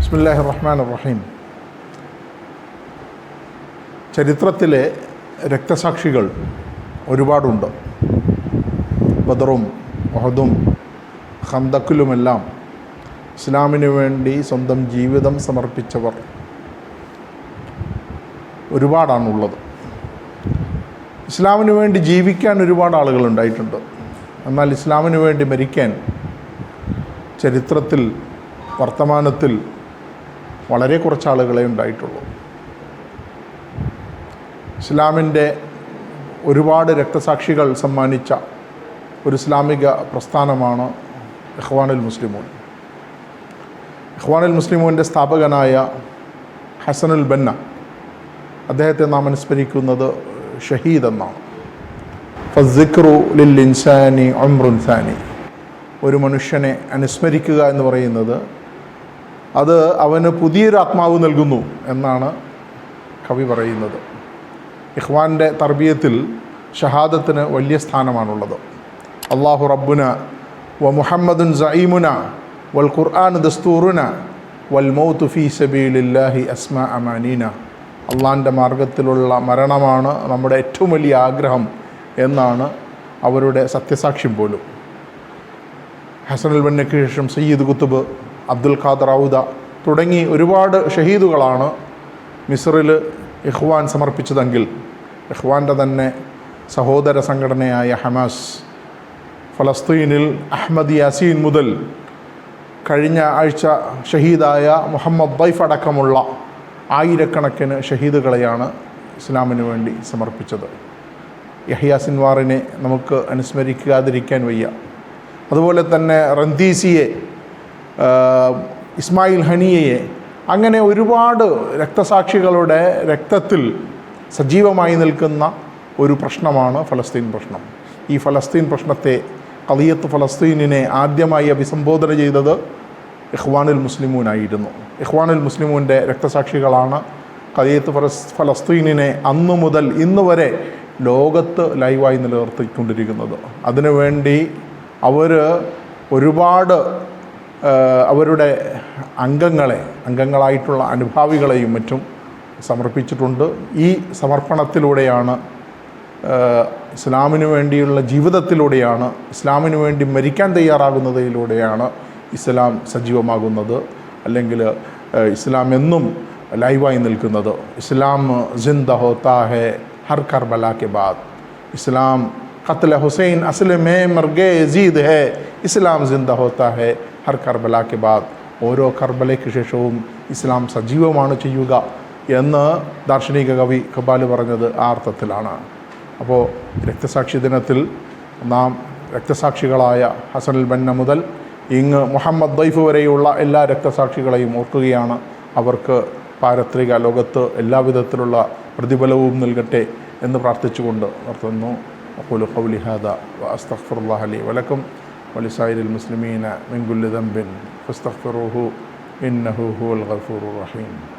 ബിസ്മില്ലാഹിർ റഹ്മാനിർ റഹീം. ചരിത്രത്തിലെ രക്തസാക്ഷികൾ ഒരുപാടുണ്ട്. ബദറും ഉഹദും ഖന്തക്കിലുമെല്ലാം ഇസ്ലാമിനു വേണ്ടി സ്വന്തം ജീവിതം സമർപ്പിച്ചവർ ഒരുപാടാണുള്ളത്. ഇസ്ലാമിനു വേണ്ടി ജീവിക്കാൻ ഒരുപാട് ആളുകളുണ്ടായിട്ടുണ്ട്. എന്നാൽ ഇസ്ലാമിനു വേണ്ടി മരിക്കാൻ ചരിത്രത്തിൽ വർത്തമാനത്തിൽ വളരെ കുറച്ച് ആളുകളെ ഉണ്ടായിട്ടുള്ളൂ. ഇസ്ലാമിൻ്റെ ഒരുപാട് രക്തസാക്ഷികൾ സമ്മാനിച്ച ഒരു ഇസ്ലാമിക പ്രസ്ഥാനമാണ് ഇഖ്വാനുൽ മുസ്ലിമൂൻ. ഇഖ്വാനുൽ മുസ്ലിമൂൻ്റെ സ്ഥാപകനായ ഹസനുൽ ബന്ന, അദ്ദേഹത്തെ നാം അനുസ്മരിക്കുന്നത് ഷഹീദ് എന്നാണ്. ഫസ്സിക്റു ലിൽ ഇൻസാനി ഉംറുൻ സാനി. ഒരു മനുഷ്യനെ അനുസ്മരിക്കുക എന്ന് പറയുന്നത് അത് അവന് പുതിയൊരു ആത്മാവ് നൽകുന്നു എന്നാണ് കവി പറയുന്നത്. ഇഖ്വാൻ്റെ തർബിയത്തിൽ ഷഹാദത്തിന് വലിയ സ്ഥാനമാണുള്ളത്. അല്ലാഹു റബ്ബുന വ മുഹമ്മദുൻ സഈമുന വൽ ഖുർആൻ ദസ്തൂറുന വൽ മൗതു ഫീ സബീലില്ലാഹി അസ്മാ അമാനീന. അള്ളാഹിൻ്റെ മാർഗത്തിലുള്ള മരണമാണ് നമ്മുടെ ഏറ്റവും വലിയ ആഗ്രഹം എന്നാണ് അവരുടെ സത്യസാക്ഷ്യം പോലും. ഹസനുൽ ബന്നയ്ക്ക് ശേഷം സയ്യിദ് കുത്തുബ്, അബ്ദുൽ ഖാദർ ഔദ തുടങ്ങി ഒരുപാട് ഷഹീദുകളാണ് മിസ്റിൽ ഇഖ്വാൻ സമർപ്പിച്ചതെങ്കിൽ ഇഖ്വാൻ്റെ തന്നെ സഹോദര സംഘടനയായ ഹമാസ് ഫലസ്തീനിൽ അഹ്മദ് യാസീൻ മുതൽ കഴിഞ്ഞ ആഴ്ച ഷഹീദായ മുഹമ്മദ് ദൈഫ് അടക്കമുള്ള ആയിരക്കണക്കിന് ഷഹീദുകളെയാണ് ഇസ്ലാമിന് വേണ്ടി സമർപ്പിച്ചത്. യഹ്യ സിൻവാറിനെ നമുക്ക് അനുസ്മരിക്കാതിരിക്കാൻ വയ്യ. അതുപോലെ തന്നെ റന്തീസിയെ, ഇസ്മായിൽ ഹനിയയെ, അങ്ങനെ ഒരുപാട് രക്തസാക്ഷികളുടെ രക്തത്തിൽ സജീവമായി നിൽക്കുന്ന ഒരു പ്രശ്നമാണ് ഫലസ്തീൻ പ്രശ്നം. ഈ ഫലസ്തീൻ പ്രശ്നത്തെ, ഖളിയത്ത് ഫലസ്തീനിനെ ആദ്യമായി അഭിസംബോധന ചെയ്തത് ഇഖ്വാനുൽ മുസ്ലിമൂനായിരുന്നു. ഇഖ്വാനുൽ മുസ്ലിമൂൻ്റെ രക്തസാക്ഷികളാണ് ഖളിയത്ത് ഫലസ്തീനിനെ അന്നു മുതൽ ഇന്ന് വരെ ലോകത്ത് ലൈവായി നിലനിർത്തിക്കൊണ്ടിരിക്കുന്നത്. അതിനുവേണ്ടി അവർ ഒരുപാട് അവരുടെ അംഗങ്ങളായിട്ടുള്ള അനുഭാവികളെയും മറ്റും സമർപ്പിച്ചിട്ടുണ്ട്. ഈ സമർപ്പണത്തിലൂടെയാണ്, ഇസ്ലാമിനു വേണ്ടിയുള്ള ജീവിതത്തിലൂടെയാണ്, ഇസ്ലാമിനു വേണ്ടി മരിക്കാൻ തയ്യാറാകുന്നതിലൂടെയാണ് ഇസ്ലാം സജീവമാകുന്നത്, അല്ലെങ്കിൽ ഇസ്ലാം എന്നും ലൈവായി നിൽക്കുന്നത്. ഇസ്ലാം ജിന്ദ ഹോത്താ ഹെ ഹർ കർബല കെ ബാദ്. ഇസ്ലാം ഖത്ല ഹുസൈൻ അസ്ല മേ മർഗെ യസീദ് ഹെ, ഇസ്ലാം ജിന്ദ ഹോത്താ ഹെ ഹർ കർബല കെ ബാദ്. ഓരോ കർബലയ്ക്ക് ശേഷവും ഇസ്ലാം സജീവമാണ് ചെയ്യുക എന്ന് ദാർശനിക കവി ഖബാൽ പറഞ്ഞത് ആ അർത്ഥത്തിലാണ്. അപ്പോൾ രക്തസാക്ഷി ദിനത്തിൽ നാം രക്തസാക്ഷികളായ ഹസനുൽ ബന്ന മുതൽ ഇങ്ങ് മുഹമ്മദ് ദൈഫ് വരെയുള്ള എല്ലാ രക്തസാക്ഷികളെയും ഓർക്കുകയാണ്. അവർക്ക് പാരത്രിക ലോകത്ത് എല്ലാവിധത്തിലുള്ള പ്രതിഫലവും നൽകട്ടെ എന്ന് പ്രാർത്ഥിച്ചുകൊണ്ട് നിർത്തുന്നു. أقول قولي هذا وأستغفر الله لي ولكم ولسائر المسلمين من كل ذنب فاستغفروه إنه هو الغفور الرحيم.